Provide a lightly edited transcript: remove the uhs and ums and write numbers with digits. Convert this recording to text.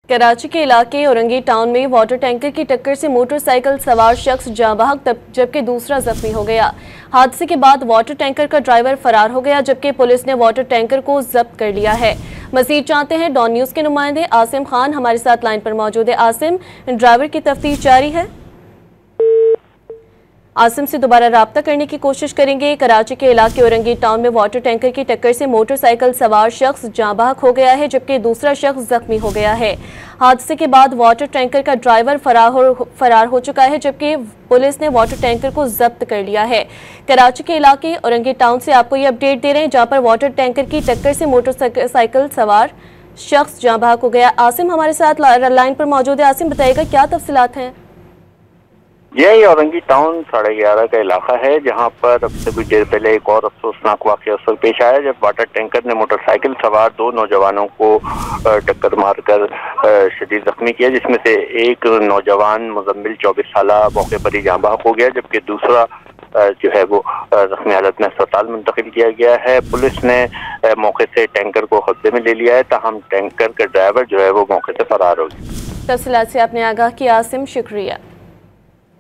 कराची के इलाके औरंगी टाउन में वाटर टैंकर की टक्कर से मोटरसाइकिल सवार शख्स जाँ बहक जबकि दूसरा जख्मी हो गया। हादसे के बाद वाटर टैंकर का ड्राइवर फरार हो गया, जबकि पुलिस ने वाटर टैंकर को जब्त कर लिया है। मजीद जानते हैं डॉन न्यूज के नुमाइंदे आसिम खान हमारे साथ लाइन पर मौजूद है। आसिम, ड्राइवर की तफ्तीश जारी है। आसिम से दोबारा राब्ता करने की कोशिश करेंगे। कराची के इलाके औरंगी टाउन में वाटर टैंकर की टक्कर से मोटरसाइकिल सवार शख्स जाँ बहक हो गया है, जबकि दूसरा शख्स जख्मी हो गया है। हादसे के बाद वाटर टैंकर का ड्राइवर फरार हो चुका है, जबकि पुलिस ने वाटर टैंकर को जब्त कर लिया है। कराची के इलाके औरंगी टाउन से आपको ये अपडेट दे रहे हैं, जहाँ पर वाटर टैंकर की टक्कर से मोटरसाइकिल सवार शख्स जाँ बहक हो गया। आसिम हमारे साथ लाइन पर मौजूद है। आसिम, बताइएगा क्या तफसीलात हैं? यह औरंगी टाउन 11:30 का इलाका है, जहां पर अब से कुछ देर पहले एक और अफसोसनाक वाक़या असल पेश आया, जब वाटर टैंकर ने मोटरसाइकिल सवार 2 नौजवानों को टक्कर मारकर शदीद जख्मी किया, जिसमें से एक नौजवान मुजम्मिल 24 साल मौके पर ही जाँ बहक हो गया, जबकि दूसरा जो है वो जख्मी हालत में अस्पताल मुंतकिल किया गया है। पुलिस ने मौके से टैंकर को कब्जे में ले लिया है, ताहम टैंकर का ड्राइवर जो है वो मौके से फरार हो गया। तफसीलात से आपने आगाह किया आसिम, शुक्रिया।